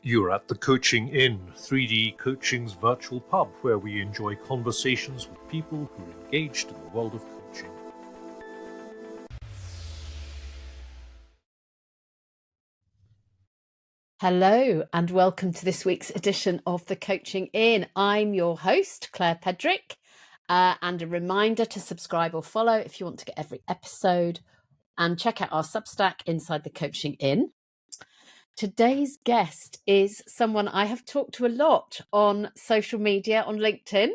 You're at the Coaching Inn, 3D Coaching's virtual pub, where we enjoy conversations with people who are engaged in the world of coaching. Hello and welcome to this week's edition of the Coaching Inn. I'm your host, Claire Pedrick, and a reminder to subscribe or follow if you want to get every episode, and check out our Substack Inside the Coaching Inn. Today's guest is someone I have talked to a lot on social media, on LinkedIn,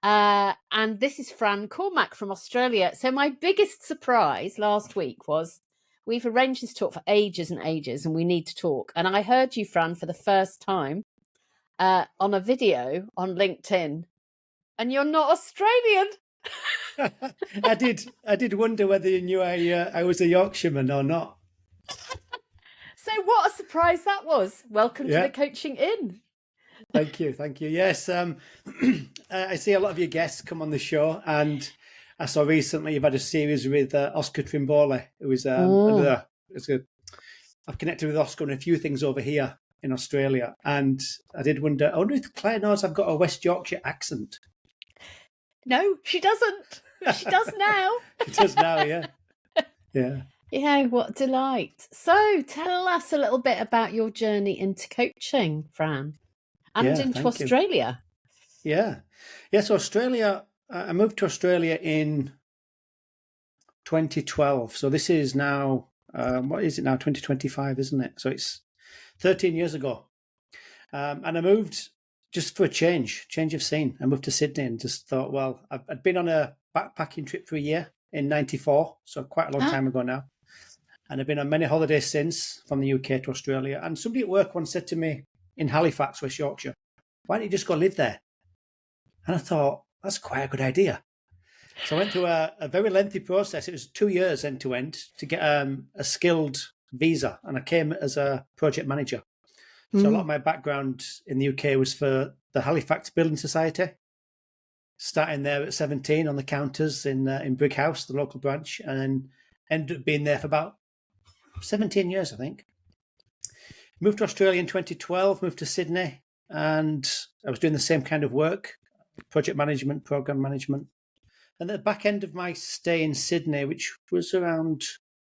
and this is Fran Cormack from Australia. So my biggest surprise last week was we've arranged this talk for ages and ages, and we need to talk. And I heard you, Fran, for the first time on a video on LinkedIn, and you're not Australian. I did wonder whether you knew I was a Yorkshireman or not. So what a surprise that was. Welcome to Yeah. the Coaching Inn. Thank you. Yes, I see a lot of your guests come on the show, and I saw recently you've had a series with Oscar Trimboli, who is I've connected with Oscar on a few things over here in Australia, and I wonder if Claire knows I've got a West Yorkshire accent. No, she doesn't. She does now. She does now, yeah. Yeah. Yeah, what a delight. So tell us a little bit about your journey into coaching, Fran, and into Australia. Yeah. So Australia, I moved to Australia in 2012. So this is now, what is it now? 2025, isn't it? So it's 13 years ago. And I moved just for a change of scene. I moved to Sydney and just thought, well, I'd been on a backpacking trip for a year in 94. So quite a long time ago now. And I've been on many holidays since, from the UK to Australia. And somebody at work once said to me in Halifax, West Yorkshire, why don't you just go live there? And I thought, that's quite a good idea. So I went through a very lengthy process. It was 2 years end to end to get a skilled visa. And I came as a project manager. So a lot of my background in the UK was for the Halifax Building Society, starting there at 17 on the counters in Brigg House, the local branch, and then ended up being there for about 17 years, I think. Moved to Australia in 2012, moved to Sydney, and I was doing the same kind of work, project management, program management. And at the back end of my stay in Sydney, which was around,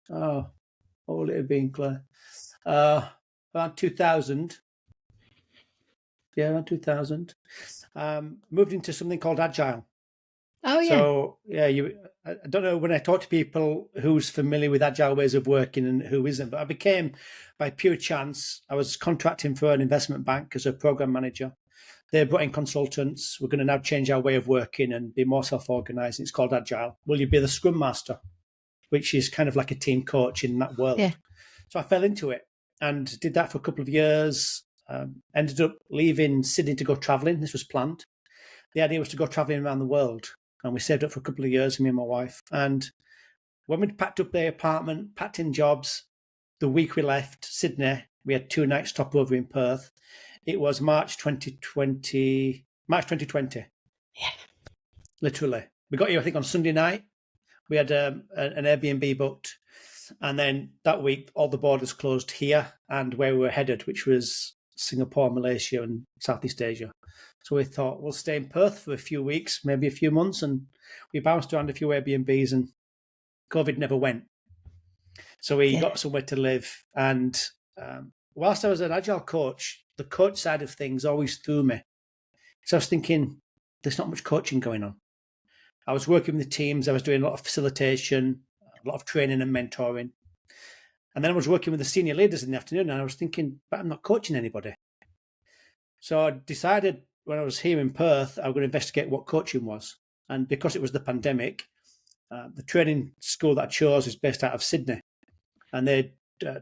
what will it have been, Claire? Around 2000. Yeah, around 2000. Moved into something called Agile. Oh, yeah. So, yeah, I don't know when I talk to people who's familiar with Agile ways of working and who isn't, but I became, by pure chance, I was contracting for an investment bank as a program manager. They brought in consultants. We're going to now change our way of working and be more self-organized. It's called Agile. Will you be the Scrum Master? Which is kind of like a team coach in that world. Yeah. So I fell into it and did that for a couple of years. Ended up leaving Sydney to go traveling. This was planned. The idea was to go traveling around the world. And we saved up for a couple of years, me and my wife. And when we packed up the apartment, packed in jobs, the week we left Sydney, we had 2 nights stopover in Perth. It was March 2020. Yeah. Literally. We got here, I think, on Sunday night. We had an Airbnb booked. And then that week, all the borders closed here and where we were headed, which was Singapore, Malaysia, and Southeast Asia. So we thought we'll stay in Perth for a few weeks, maybe a few months, and we bounced around a few Airbnbs and COVID never went. So we got somewhere to live. And whilst I was an Agile coach, the coach side of things always threw me. So I was thinking, there's not much coaching going on. I was working with the teams. I was doing a lot of facilitation, a lot of training and mentoring. And then I was working with the senior leaders in the afternoon, and I was thinking, but I'm not coaching anybody. So I decided when I was here in Perth, I was going to investigate what coaching was. And because it was the pandemic, the training school that I chose is based out of Sydney. And they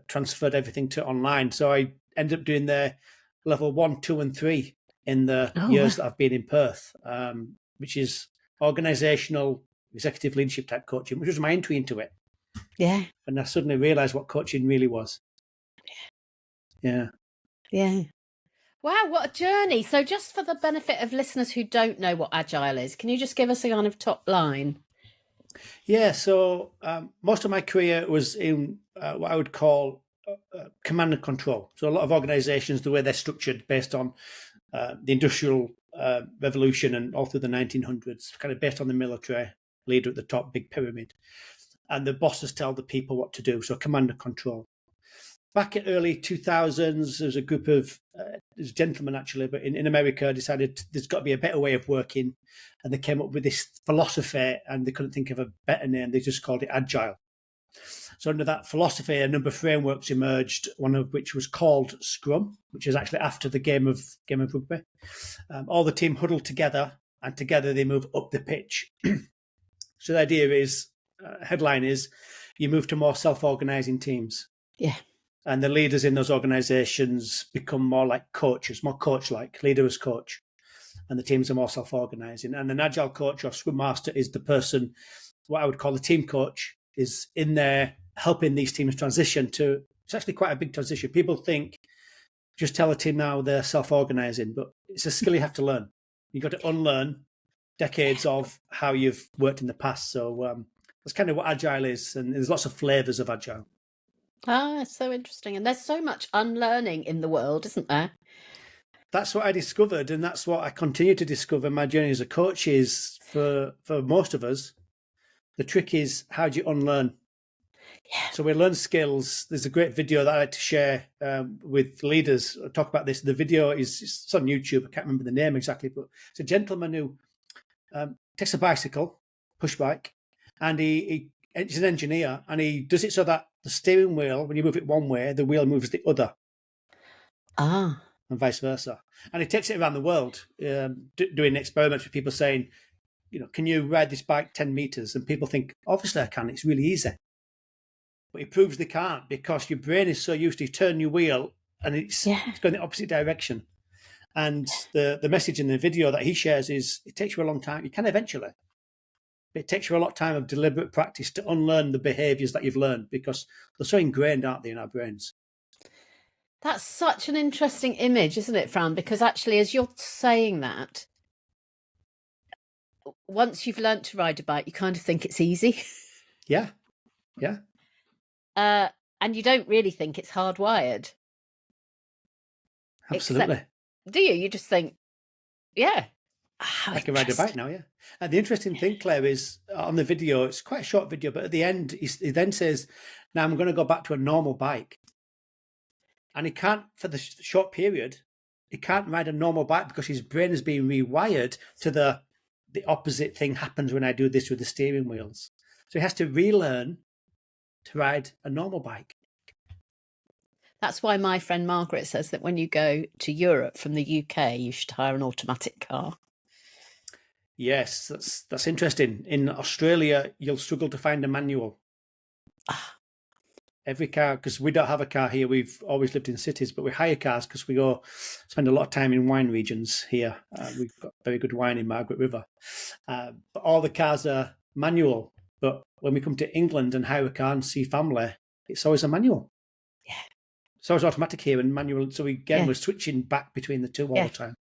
transferred everything to online. So I ended up doing their level 1, 2, and 3 in the years that I've been in Perth, which is organizational, executive leadership type coaching, which was my entry into it. Yeah. And I suddenly realized what coaching really was. Yeah. Yeah. Wow, what a journey. So just for the benefit of listeners who don't know what Agile is, can you just give us a kind of top line? Yeah, so most of my career was in what I would call command and control. So a lot of organizations, the way they're structured based on the industrial revolution and all through the 1900s, kind of based on the military leader at the top, big pyramid. And the bosses tell the people what to do. So command and control. Back in early 2000s, there was a group of there's gentlemen actually, but in America decided there's got to be a better way of working. And they came up with this philosophy and they couldn't think of a better name. They just called it Agile. So under that philosophy, a number of frameworks emerged, one of which was called Scrum, which is actually after the game of rugby. All the team huddled together and together they move up the pitch. So the idea is, headline is, you move to more self-organizing teams. Yeah. And the leaders in those organizations become more like coaches, more coach-like, leader as coach. And the teams are more self-organizing. And an agile coach or scrum master is the person, what I would call the team coach, is in there helping these teams transition to, it's actually quite a big transition. People think, just tell a team now they're self-organizing, but it's a skill you have to learn. You've got to unlearn decades of how you've worked in the past. So that's kind of what agile is. And there's lots of flavors of agile. Ah, it's so interesting. And there's so much unlearning in the world, isn't there? That's what I discovered, and that's what I continue to discover. My journey as a coach is for most of us. The trick is, how do you unlearn? Yeah. So we learn skills. There's a great video that I like to share with leaders. I talk about this. The video it's on YouTube. I can't remember the name exactly, but it's a gentleman who takes a bicycle, push bike, and he's an engineer, and he does it so that the steering wheel, when you move it one way, the wheel moves the other. Ah. And vice versa. And he takes it around the world, doing experiments with people saying, can you ride this bike 10 meters? And people think, obviously I can, it's really easy. But he proves they can't, because your brain is so used to, you turn your wheel and it's going the opposite direction. And the message in the video that he shares is, it takes you a long time. You can eventually. But it takes you a lot of time of deliberate practice to unlearn the behaviors that you've learned, because they're so ingrained, aren't they, in our brains? That's such an interesting image, isn't it, Fran? Because actually, as you're saying that, once you've learnt to ride a bike, you kind of think it's easy. Yeah. And you don't really think it's hardwired. Absolutely. Do you? You just think, yeah. I can ride a bike now, yeah. And the interesting thing, Claire, is on the video, it's quite a short video, but at the end, he then says, now I'm going to go back to a normal bike. And he can't, for the short period, he can't ride a normal bike because his brain is being rewired to the opposite thing happens when I do this with the steering wheels. So he has to relearn to ride a normal bike. That's why my friend Margaret says that when you go to Europe from the UK, you should hire an automatic car. Yes, that's interesting. In Australia, you'll struggle to find a manual. Every car, because we don't have a car here. We've always lived in cities, but we hire cars because we go spend a lot of time in wine regions here. We've got very good wine in Margaret River. But all the cars are manual. But when we come to England and hire a car and see family, it's always a manual. Yeah. It's always automatic here and manual. So we're switching back between the two all the time.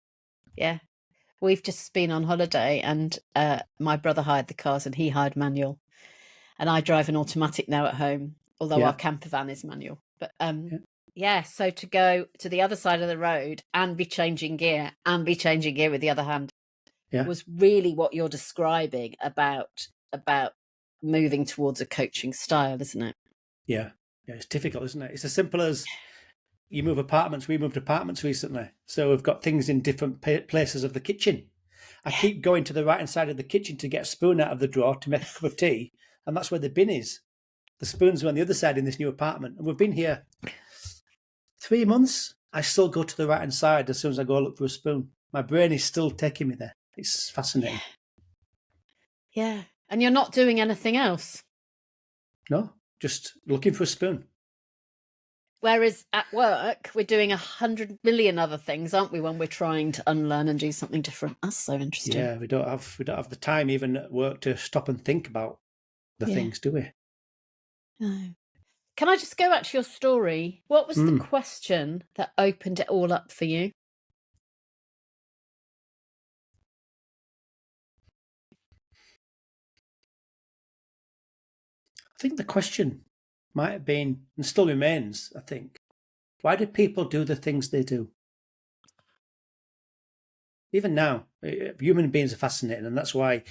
Yeah. We've just been on holiday and my brother hired the cars and he hired manual. And I drive an automatic now at home, although our camper van is manual. But so to go to the other side of the road and be changing gear with the other hand was really what you're describing about moving towards a coaching style, isn't it? Yeah, it's difficult, isn't it? It's as simple as you move apartments. We moved apartments recently, so we've got things in different places of the kitchen. I keep going to the right-hand side of the kitchen to get a spoon out of the drawer to make a cup of tea, and that's where the bin is. The spoons are on the other side in this new apartment, and we've been here 3 months. I still go to the right-hand side as soon as I go look for a spoon. My brain is still taking me there. It's fascinating. Yeah. And you're not doing anything else? No, just looking for a spoon. Whereas at work, we're doing 100 million other things, aren't we, when we're trying to unlearn and do something different? That's so interesting. Yeah, we don't have the time even at work to stop and think about the things, do we? No. Can I just go back to your story? What was the question that opened it all up for you? I think the question might have been, and still remains, I think, why do people do the things they do? Even now, human beings are fascinating, and that's why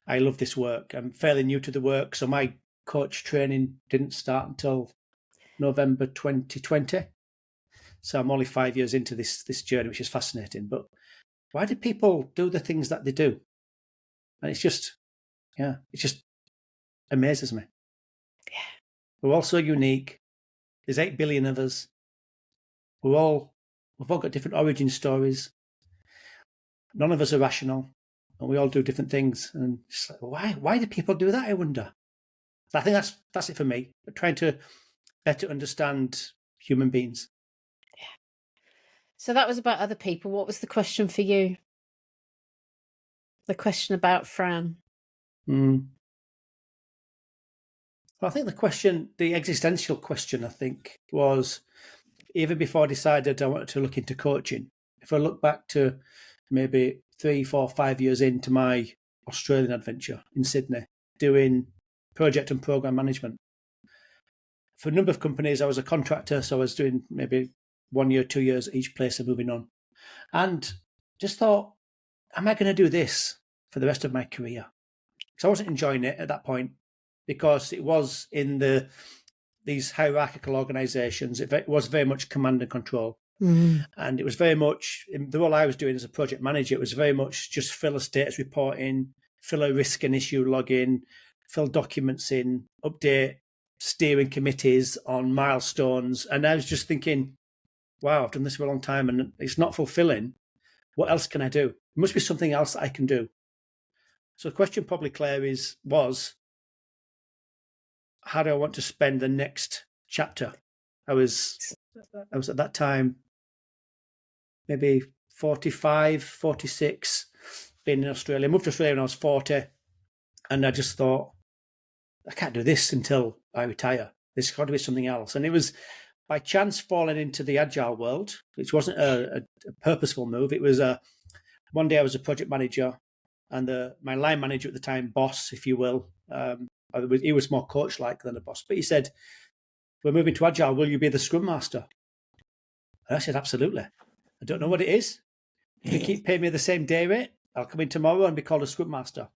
I love this work. I'm fairly new to the work, so my coach training didn't start until November 2020. So I'm only 5 years into this journey, which is fascinating. But why do people do the things that they do? And it just amazes me. Yeah. We're all so unique. There's 8 billion of us. We've all got different origin stories. None of us are rational, and we all do different things. And it's like, why do people do that, I wonder? I think that's it for me. Trying to better understand human beings. Yeah. So that was about other people. What was the question for you? The question about Fran. Well, I think the existential question, I think, was even before I decided I wanted to look into coaching. If I look back to maybe 3, 4, 5 years into my Australian adventure in Sydney, doing project and program management. For a number of companies, I was a contractor, so I was doing maybe 1 year, 2 years at each place and moving on. And just thought, am I going to do this for the rest of my career? Because I wasn't enjoying it at that point, because it was in these hierarchical organisations. It was very much command and control. And it was very much, the role I was doing as a project manager, it was very much just fill a status report in, fill a risk and issue log in, fill documents in, update steering committees on milestones. And I was just thinking, wow, I've done this for a long time and it's not fulfilling. What else can I do? There must be something else I can do. So the question probably, Claire, was how do I want to spend the next chapter? I was at that time maybe 45, 46, being in Australia. I moved to Australia when I was 40, and I just thought, I can't do this until I retire. There's got to be something else. And it was by chance falling into the Agile world, which wasn't a purposeful move. It was one day I was a project manager, and my line manager at the time, boss, if you will, he was more coach-like than a boss, but he said, we're moving to Agile, will you be the Scrum Master? And I said, absolutely. I don't know what it is. If you keep paying me the same day rate, I'll come in tomorrow and be called a Scrum Master.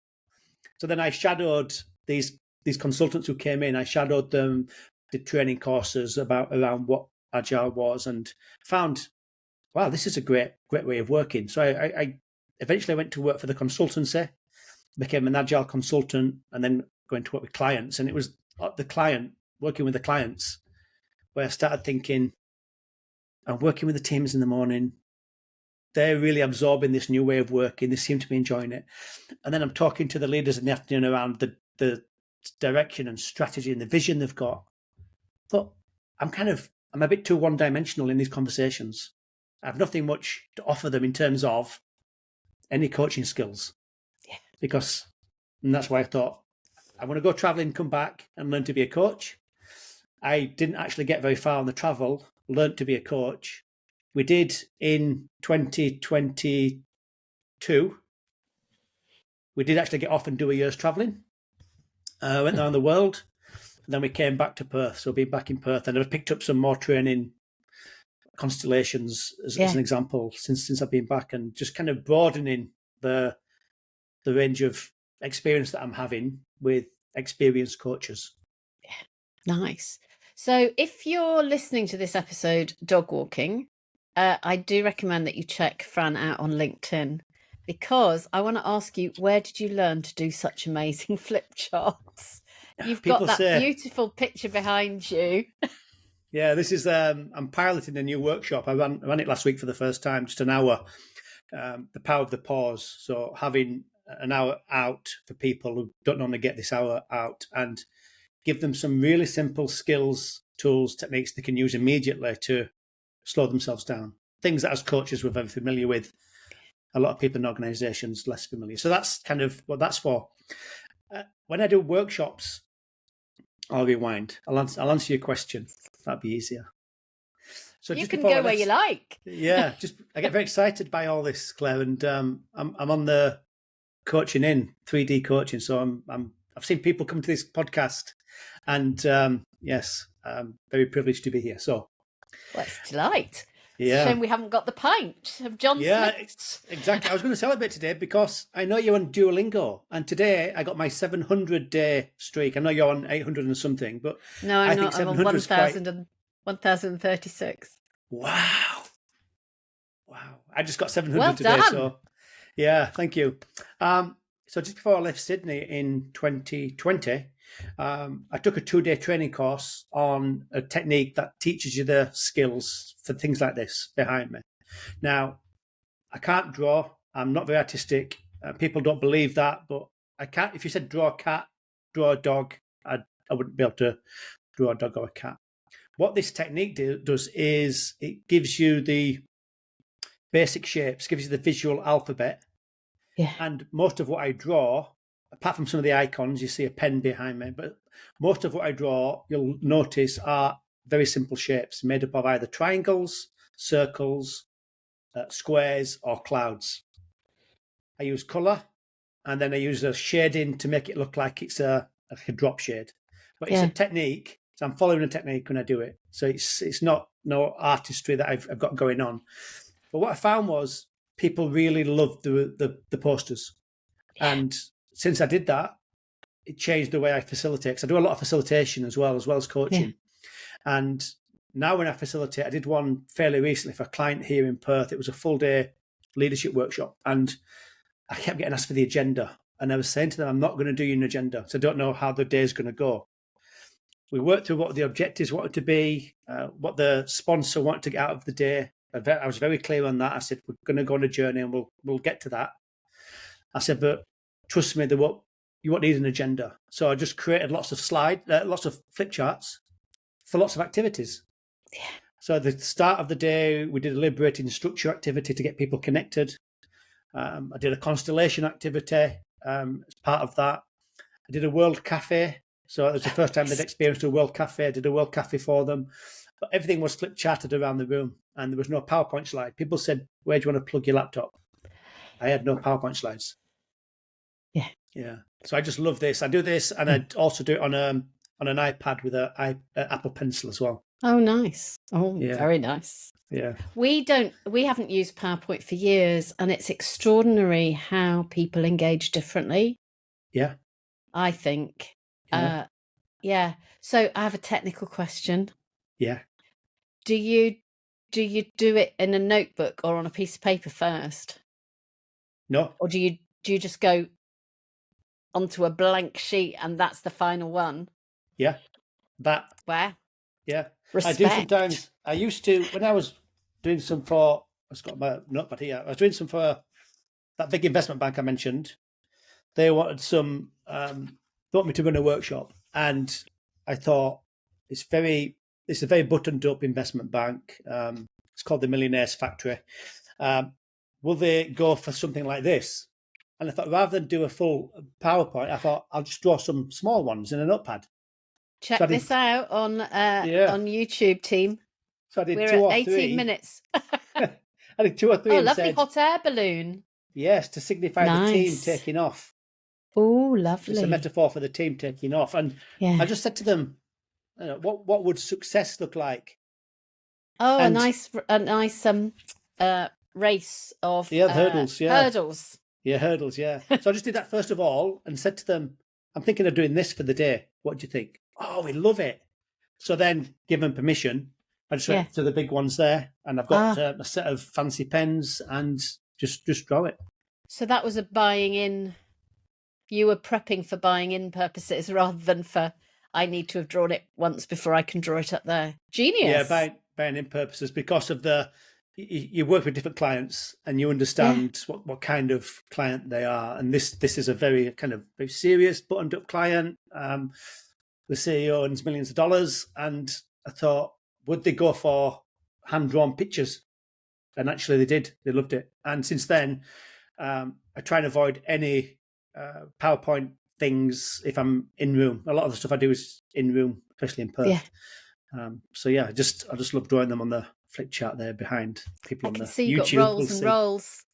So then I shadowed these consultants who came in. I shadowed them, did training courses around what Agile was, and found, wow, this is a great way of working. So I eventually went to work for the consultancy, became an Agile consultant, and then going to work with clients. And it was working with the clients, where I started thinking, I'm working with the teams in the morning. They're really absorbing this new way of working. They seem to be enjoying it. And then I'm talking to the leaders in the afternoon around the direction and strategy and the vision they've got. But I'm a bit too one-dimensional in these conversations. I have nothing much to offer them in terms of any coaching skills. Yeah. And that's why I thought, I want to go traveling, come back and learn to be a coach. I didn't actually get very far on the travel, learned to be a coach. We did in 2022. We did actually get off and do a year's traveling. Went around the world. And then we came back to Perth. So being back in Perth, and I've picked up some more training constellations as an example since I've been back, and just kind of broadening the range of experience that I'm having with experienced coaches. Yeah, nice. So if you're listening to this episode dog walking, I do recommend that you check Fran out on LinkedIn, because I want to ask you, where did you learn to do such amazing flip charts? You've got that beautiful picture behind you. Yeah, this is, I'm piloting a new workshop. I ran it last week for the first time, just an hour, the power of the pause. So having an hour out for people who don't normally get this hour out, and give them some really simple skills, tools, techniques they can use immediately to slow themselves down. Things that as coaches we're very familiar with. A lot of people in organizations less familiar. So that's kind of what that's for. When I do workshops, I'll rewind. I'll answer your question. That'd be easier. So you can go where you like. Yeah, I get very excited by all this, Claire, and I'm on the coaching in 3D coaching. So I've seen people come to this podcast, and yes, I'm very privileged to be here. So, well, it's a delight. It's a yeah. shame we haven't got the pint of John Yeah, Smith's. exactly. I was going to celebrate today because I know you're on Duolingo, and today I got my 700-day streak. I know you're on 800 and something, but No, I'm I think not. I'm on 700 is quite... 1,036. Wow. I just got 700 Well today, done. so yeah, thank you. So just before I left Sydney in 2020, I took a 2-day training course on a technique that teaches you the skills for things like this behind me. Now, I can't draw. I'm not very artistic. People don't believe that, but I can't. If you said draw a cat, draw a dog, I wouldn't be able to draw a dog or a cat. What this technique does is it gives you the basic shapes, gives you the visual alphabet. Yeah. And most of what I draw, apart from some of the icons, you see a pen behind me, but most of what I draw, you'll notice, are very simple shapes made up of either triangles, circles, squares, or clouds. I use colour, and then I use a shading to make it look like it's a drop shade. But it's a technique, so I'm following a technique when I do it. So it's not no artistry that I've got going on. But what I found was people really loved the posters. And since I did that, it changed the way I facilitate. Because I do a lot of facilitation as well as coaching. Yeah. And now when I facilitate, I did one fairly recently for a client here in Perth. It was a full-day leadership workshop. And I kept getting asked for the agenda. And I was saying to them, I'm not going to do you an agenda. So I don't know how the day's going to go. We worked through what the objectives wanted to be, what the sponsor wanted to get out of the day. I was very clear on that. I said, we're going to go on a journey and we'll get to that. I said, but trust me, you won't need an agenda. So I just created lots of lots of flip charts for lots of activities. Yeah. So at the start of the day, we did a liberating structure activity to get people connected. I did a constellation activity as part of that. I did a World Cafe. So it was the first time they'd experienced a World Cafe. I did a World Cafe for them. But everything was flip charted around the room and there was no PowerPoint slide. People said, where do you want to plug your laptop? I had no PowerPoint slides. Yeah. So I just love this. I do this and I also do it on an iPad with an Apple Pencil as well. Oh, nice. Oh, yeah. Very nice. Yeah. We haven't used PowerPoint for years, and it's extraordinary how people engage differently. Yeah. I think. Yeah. So I have a technical question. Yeah. Do you do it in a notebook or on a piece of paper first? No. Or do you just go onto a blank sheet and that's the final one? Yeah. Where? Yeah. Respect. I do sometimes. I used to, when I was doing some for, I've got my notepad here. I was doing some for that big investment bank I mentioned. They wanted want me to run a workshop. And I thought, it's a very buttoned up investment bank. It's called the Millionaire's Factory. Will they go for something like this? And I thought, rather than do a full PowerPoint, I thought I'll just draw some small ones in a notepad. Check this out on YouTube, team. So I did We're 2 or 18 3. 18 minutes. I did 2 or 3. Oh, lovely hot air balloon. Yes, to signify the team taking off. Oh, lovely. It's a metaphor for the team taking off. And I just said to them, what would success look like? Oh, a nice race of hurdles. Yeah, hurdles. Yeah, hurdles. Yeah. So I just did that first of all and said to them, I'm thinking of doing this for the day. What do you think? Oh, we love it. So then, given permission, I just went to the big ones there, and I've got a set of fancy pens and just draw it. So that was a buying in. You were prepping for buying in purposes rather than for, I need to have drawn it once before I can draw it up there. Genius. Yeah, buying in purposes because of you work with different clients and you understand what kind of client they are. And this is a very kind of very serious, buttoned up client. The CEO earns millions of dollars. And I thought, would they go for hand-drawn pictures? And actually they did. They loved it. And since then, I try and avoid any PowerPoint things if I'm in room. A lot of the stuff I do is in room, especially in Perth. Yeah. I just love drawing them on the flip chart there behind people on the YouTube. I can see you've got rolls and rolls.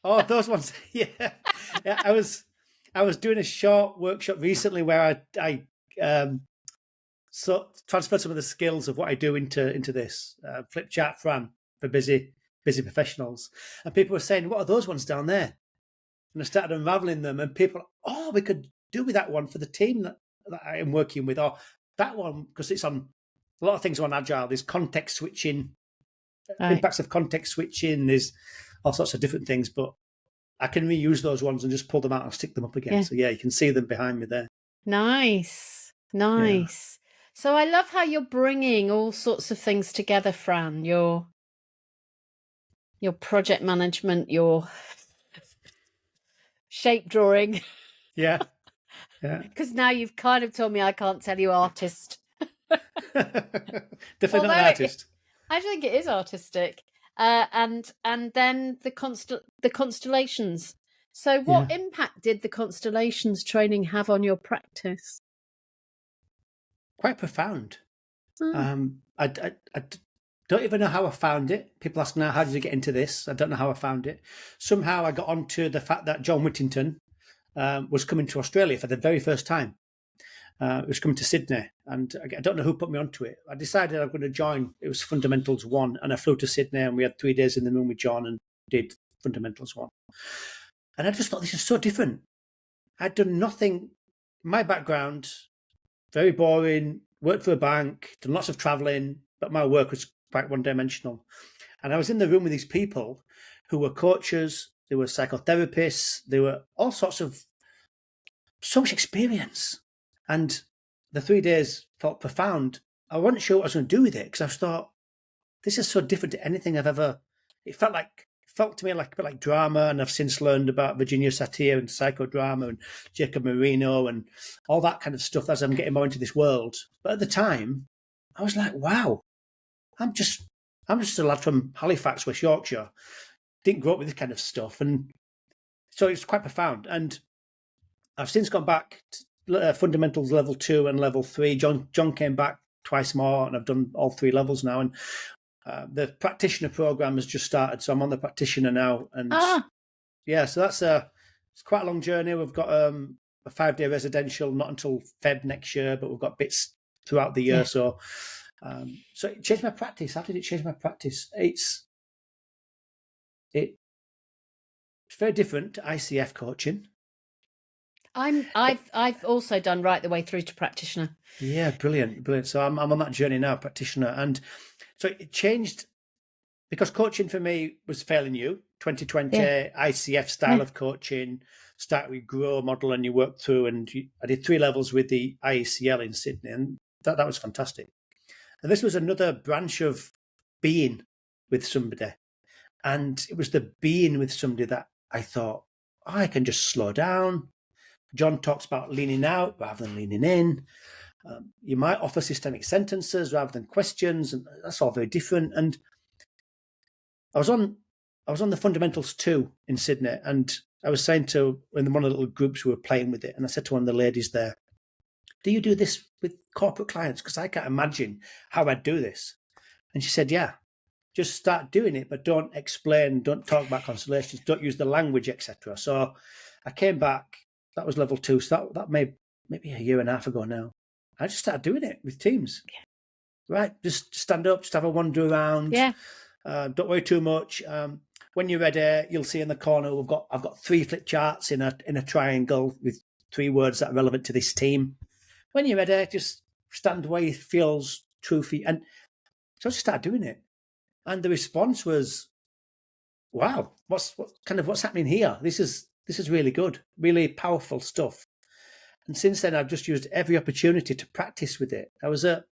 Oh, those ones. Yeah. I was doing a short workshop recently where I So transferred some of the skills of what I do into this. Flip chart Fran for busy professionals. And people were saying, what are those ones down there? And I started unraveling them, and people, oh, we could do with that one for the team that I am working with, or that one, because it's on a lot of things on Agile. There's context switching, impacts of context switching, there's all sorts of different things, but I can reuse those ones and just pull them out and stick them up again. So yeah, you can see them behind me there. Nice. Yeah. So I love how you're bringing all sorts of things together, Fran. Your project management, your shape drawing. Yeah. Because now you've kind of told me I can't tell you artist. Definitely not an artist. I think it is artistic. And then the constellations. So what impact did the constellations training have on your practice? Quite profound. I don't even know how I found it. People ask now, how did you get into this? I don't know how I found it. Somehow I got onto the fact that John Whittington was coming to Australia for the very first time. It was coming to Sydney, and I don't know who put me onto it. I decided I'm going to join. It was Fundamentals 1, and I flew to Sydney, and we had 3 days in the room with John and did Fundamentals 1. And I just thought, this is so different. I'd done nothing. My background, very boring, worked for a bank, done lots of traveling, but my work was quite one-dimensional. And I was in the room with these people who were coaches, they were psychotherapists, they were all sorts of, so much experience. And the 3 days felt profound. I wasn't sure what I was going to do with it, because I thought, this is so different to anything I've ever. It felt to me like a bit like drama, and I've since learned about Virginia Satir and psychodrama and Jacob Marino and all that kind of stuff as I'm getting more into this world. But at the time, I was like, wow, I'm just a lad from Halifax, West Yorkshire. Didn't grow up with this kind of stuff, and so it's quite profound. And I've since gone back to Fundamentals Level 2 and Level 3. John came back twice more, and I've done all 3 levels now. And the practitioner program has just started, so I'm on the practitioner now. And yeah, so it's quite a long journey. We've got a 5-day residential, not until Feb next year, but we've got bits throughout the year. Yeah. So it changed my practice. How did it change my practice? It's very different to ICF coaching. I've also done right the way through to practitioner. Yeah, brilliant. So I'm on that journey now, practitioner, and so it changed because coaching for me was fairly new. 2020 ICF style of coaching. Start with grow model, and you work through. And I did 3 levels with the IECL in Sydney, and that was fantastic. And this was another branch of being with somebody, and it was the being with somebody that I thought, I can just slow down. John talks about leaning out rather than leaning in. You might offer systemic sentences rather than questions, and that's all very different. And I was on the Fundamentals 2 in Sydney, and I was saying to one of the little groups who were playing with it, and I said to one of the ladies there, do you do this with corporate clients? Because I can't imagine how I'd do this. And she said, yeah, just start doing it, but don't explain, don't talk about constellations, don't use the language, etc. So I came back. That was level 2. So that maybe a year and a half ago now. I just started doing it with teams. Right, just stand up, just have a wander around. Yeah. Don't worry too much. When you're ready, you'll see in the corner I've got 3 flip charts in a triangle with 3 words that are relevant to this team. When you're ready, just stand where it feels true for you. And so I just started doing it, and the response was, "Wow, what's happening here? This is really good, really powerful stuff." And since then, I've just used every opportunity to practice with it. I was at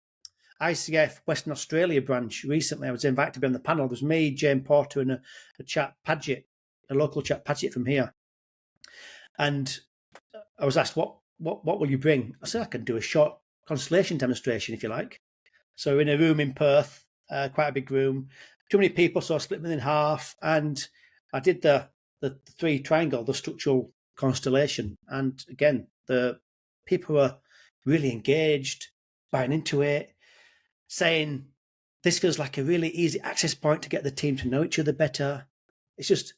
ICF Western Australia branch recently. I was invited to be on the panel. There was me, Jane Porter, and a chap, Padgett, a local chap, Padgett from here. And I was asked, what will you bring? I said, I can do a short constellation demonstration if you like. So we're in a room in Perth, quite a big room. Too many people, so I split them in half. And I did the 3 triangle, the structural constellation. And again, the people were really engaged, buying into it, saying, this feels like a really easy access point to get the team to know each other better. It's just,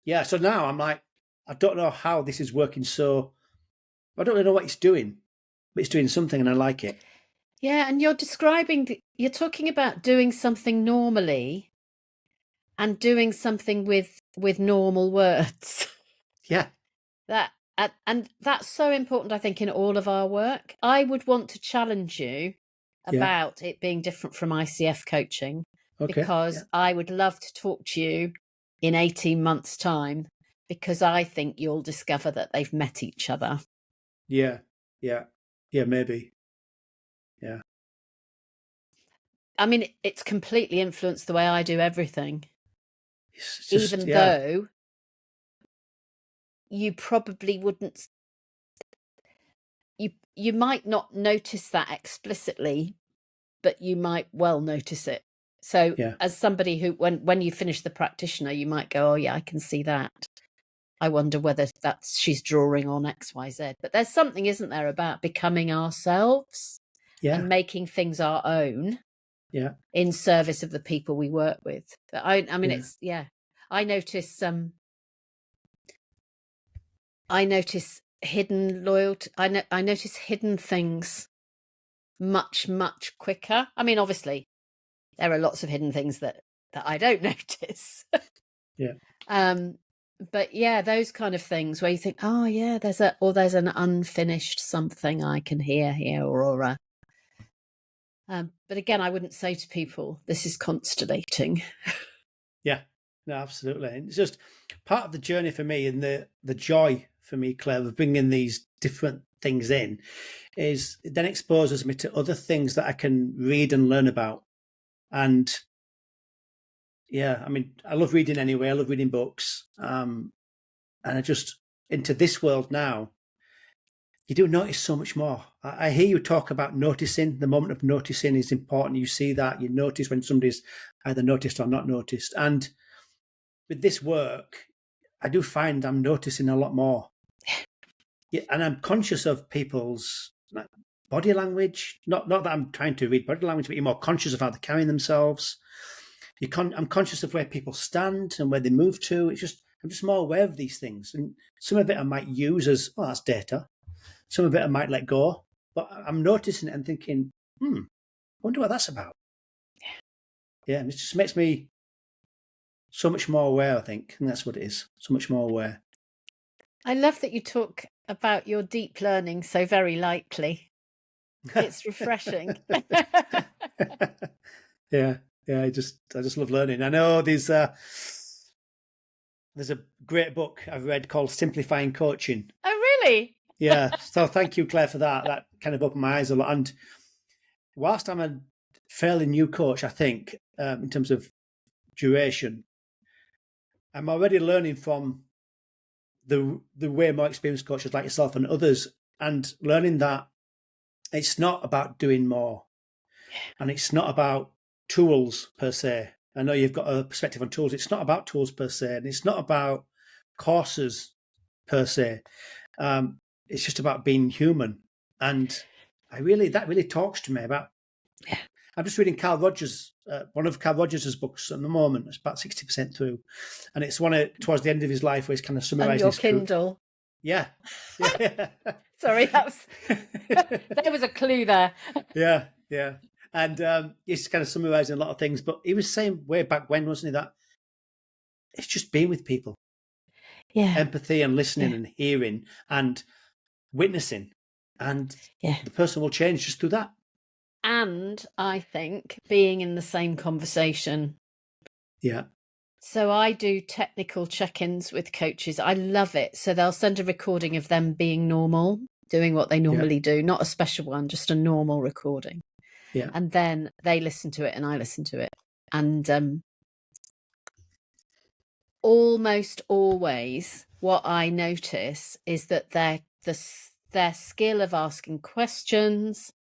yeah. So now I'm like, I don't know how this is working. So I don't really know what it's doing, but it's doing something and I like it. Yeah, and you're talking about doing something normally and doing something with normal words. Yeah, That and that's so important, I think, in all of our work. I would want to challenge you yeah, about it being different from ICF coaching, okay, because yeah, I would love to talk to you in 18 months' time, because I think you'll discover that they've met each other. yeah, yeah, yeah, maybe, yeah. I mean, it's completely influenced the way I do everything, It's just, even yeah, though you probably wouldn't, you might not notice that explicitly, but you might well notice it. So yeah, as somebody who, when you finish the practitioner, you might go, oh yeah, I can see that. I wonder whether that's she's drawing on XYZ. But there's something, isn't there, about becoming ourselves yeah, and making things our own yeah, in service of the people we work with. But I mean, yeah, it's, yeah. I notice I notice hidden loyalty. I notice hidden things much, much quicker. I mean, obviously, there are lots of hidden things that I don't notice. yeah, But yeah, those kind of things where you think, oh yeah, there's an unfinished something I can hear here, or but again, I wouldn't say to people, this is constellating. yeah. No, absolutely. And it's just part of the journey for me, and the joy for me, Claire, of bringing these different things in, is it then exposes me to other things that I can read and learn about. And yeah, I mean, I love reading anyway. I love reading books. And I just, into this world now, you do notice so much more. I hear you talk about noticing. The moment of noticing is important. You see that, you notice when somebody's either noticed or not noticed. And with this work, I do find I'm noticing a lot more. Yeah, and I'm conscious of people's body language. Not that I'm trying to read body language, but you're more conscious of how they're carrying themselves. I'm conscious of where people stand and where they move to. I'm just more aware of these things, and some of it I might use as, oh, that's data. Some of it I might let go, but I'm noticing it and thinking, I wonder what that's about. Yeah, and it just makes me so much more aware, I think. And that's what it is. So much more aware. I love that you talk about your deep learning so very lightly. It's refreshing. Yeah. Yeah. I just love learning. I know there's a great book I've read called Simplifying Coaching. Oh, really? Yeah. So thank you, Claire, for that. That kind of opened my eyes a lot. And whilst I'm a fairly new coach, I think, in terms of duration, I'm already learning from the way more experienced coaches like yourself and others, and learning that it's not about doing more, and it's not about tools per se. I know you've got a perspective on tools. It's not about tools per se, and it's not about courses per se. It's just about being human, and that really talks to me about. I'm just reading Carl Rogers, one of Carl Rogers' books at the moment. It's about 60% through, and it's one towards the end of his life where he's kind of On summarising your his career. Kindle. Yeah, yeah, Sorry, there was a clue there. yeah, yeah. And he's kind of summarising a lot of things, but he was saying way back when, wasn't he, that it's just being with people, Yeah. empathy and listening and hearing and witnessing, and Yeah. the person will change just through that. And I think being in the same conversation. Yeah. So I do technical check-ins with coaches. I love it. So they'll send a recording of them being normal, doing what they normally do, not a special one, just a normal recording. Yeah. And then they listen to it and I listen to it. And almost always what I notice is that their skill of asking questions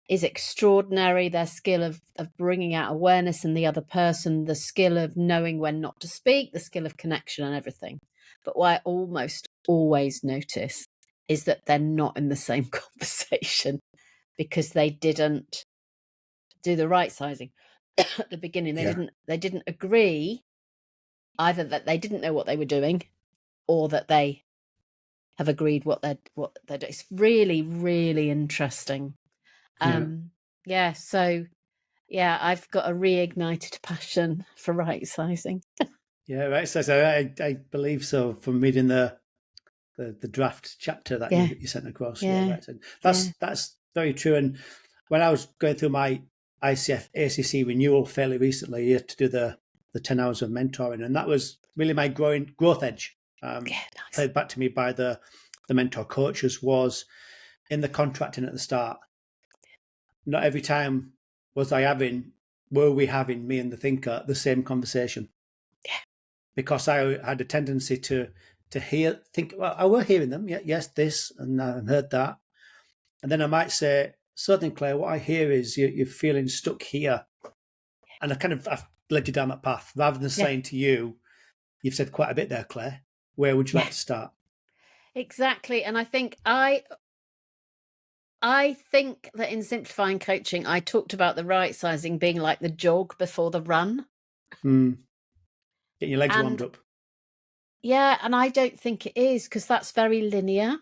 is extraordinary. Their skill of bringing out awareness in the other person, the skill of knowing when not to speak, the skill of connection and everything. But what I almost always notice is that they're not in the same conversation because they didn't do the right sizing at the beginning. They didn't agree either that they didn't know what they were doing or that they have agreed what they're doing. It's really, really interesting. Yeah. Yeah. So, yeah, I've got a reignited passion for right sizing. Yeah, right. So I believe so from reading the draft chapter that Yeah. you sent across. Yeah. Yeah, right. So that's very true. And when I was going through my ICF ACC renewal fairly recently, you had to do the 10 hours of mentoring, and that was really my growth edge. Yeah. Nice. Played back to me by the mentor coaches was in the contracting at the start. Not every time were we having, me and the thinker, the same conversation. Yeah. Because I had a tendency to think, well, I were hearing them, yes, this, and I heard that. And then I might say, so then, Claire, what I hear is you're feeling stuck here. And I've led you down that path rather than saying to you, you've said quite a bit there, Claire. Where would you like to start? Exactly. And I think I think that in simplifying coaching, I talked about the right sizing being like the jog before the run. Getting your legs warmed up. Yeah, and I don't think it is, because that's very linear.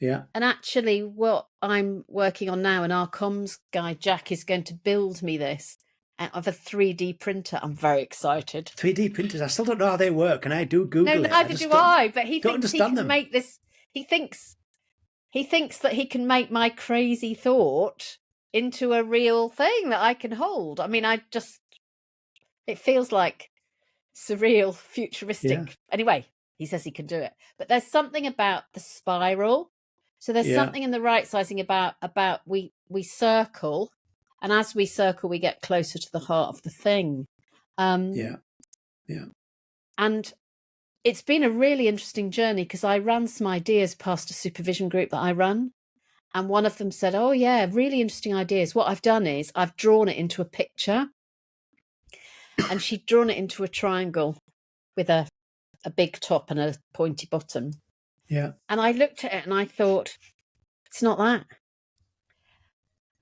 Yeah. And actually what I'm working on now, and our comms guy, Jack, is going to build me this out of a 3D printer. I'm very excited. 3D printers, I still don't know how they work, and I do Google it. Neither do I, but he don't thinks he can understand them. make this. He thinks that he can make my crazy thought into a real thing that I can hold. I mean, it feels like surreal, futuristic. Yeah. Anyway, he says he can do it. But there's something about the spiral. So there's something in the right sizing about we circle, and as we circle, we get closer to the heart of the thing. Yeah. And it's been a really interesting journey, because I ran some ideas past a supervision group that I run. And one of them said, oh, yeah, really interesting ideas. What I've done is I've drawn it into a picture. And she'd drawn it into a triangle with a big top and a pointy bottom. Yeah. And I looked at it and I thought, it's not that.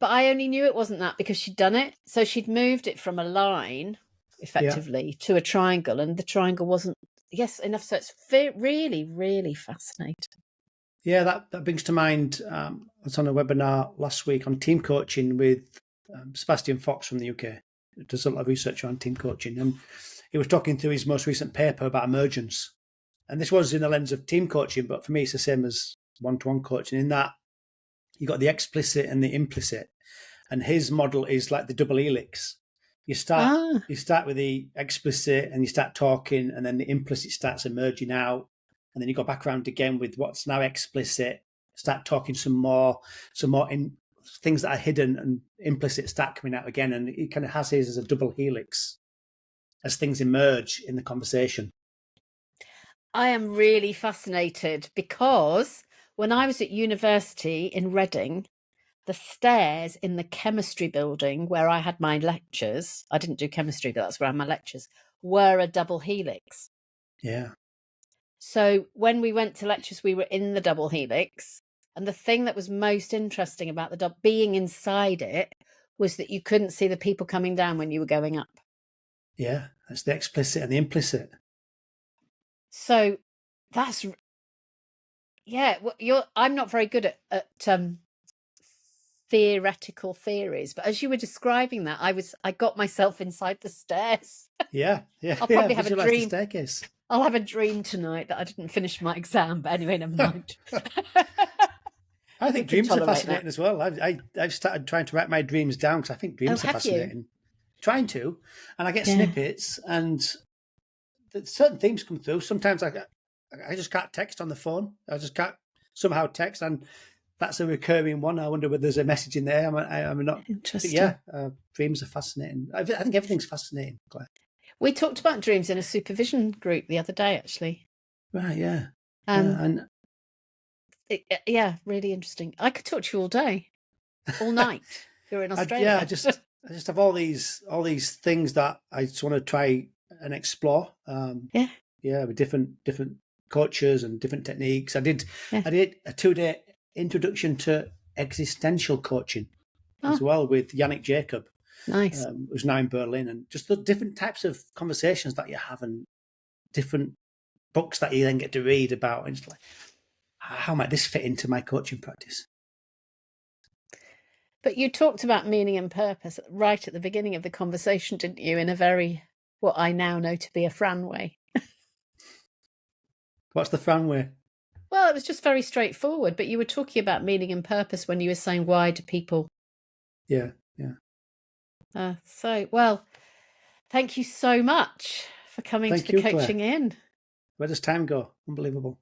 But I only knew it wasn't that because she'd done it. So she'd moved it from a line, effectively, to a triangle. And the triangle wasn't, enough. So it's really, really fascinating. Yeah, that brings to mind, I was on a webinar last week on team coaching with Sebastian Fox from the UK. He does a lot of research on team coaching. And he was talking through his most recent paper about emergence. And this was in the lens of team coaching, but for me, it's the same as one-to-one coaching in that you got the explicit and the implicit. And his model is like the double helix. You start with the explicit and you start talking, and then the implicit starts emerging out. And then you go back around again with what's now explicit, start talking some more in things that are hidden, and implicit start coming out again. And he kind of has his as a double helix as things emerge in the conversation. I am really fascinated because when I was at university in Reading, the stairs in the chemistry building where I had my lectures, I didn't do chemistry, but that's where I had my lectures, were a double helix. Yeah. So when we went to lectures, we were in the double helix. And the thing that was most interesting about being inside it was that you couldn't see the people coming down when you were going up. Yeah, that's the explicit and the implicit. So that's, I'm not very good at theoretical theories, but as you were describing that, I got myself inside the stairs. Yeah. I'll probably have a dream. The staircase. I'll have a dream tonight that I didn't finish my exam, but anyway, never mind. I think dreams are fascinating as well. I've started trying to write my dreams down because I think dreams are fascinating. Trying to, and I get snippets, and certain themes come through. Sometimes I just can't text on the phone. I just can't somehow text, and that's a recurring one. I wonder whether there's a message in there. I'm not interested. Yeah, dreams are fascinating. I think everything's fascinating, Claire. We talked about dreams in a supervision group the other day, actually. Right, yeah. Really interesting. I could talk to you all day, all night. You're in Australia. I just have all these things that I just want to try and explore. With different cultures and different techniques. I did a 2-day introduction to existential coaching as well with Yannick Jacob. Nice. Who's now in Berlin, and just the different types of conversations that you have and different books that you then get to read about. And it's like, how might this fit into my coaching practice? But you talked about meaning and purpose right at the beginning of the conversation, didn't you? In a very, what I now know to be a Fran way. What's the Fran way? Well, it was just very straightforward, but you were talking about meaning and purpose when you were saying, why do people? Yeah. Well, thank you so much for coming Thank to the you, Claire. Coaching In. Where does time go? Unbelievable.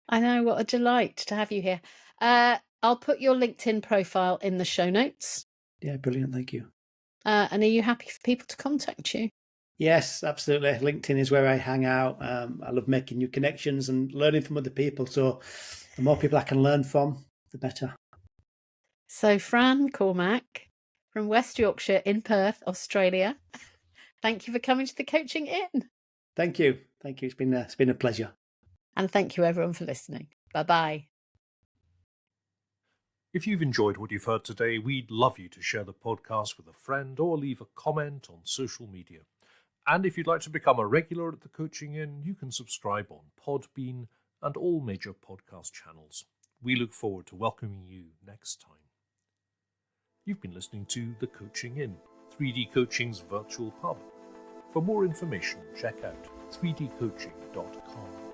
I know, what a delight to have you here. I'll put your LinkedIn profile in the show notes. Yeah, brilliant. Thank you. And are you happy for people to contact you? Yes, absolutely. LinkedIn is where I hang out. I love making new connections and learning from other people. So the more people I can learn from, the better. So Fran Cormack from West Yorkshire in Perth, Australia. Thank you for coming to the Coaching In. Thank you. Thank you. It's been a pleasure. And thank you everyone for listening. Bye-bye. If you've enjoyed what you've heard today, we'd love you to share the podcast with a friend or leave a comment on social media. And if you'd like to become a regular at the Coaching In, you can subscribe on Podbean and all major podcast channels. We look forward to welcoming you next time. You've been listening to The Coaching In, 3D Coaching's virtual pub. For more information, check out 3dcoaching.com.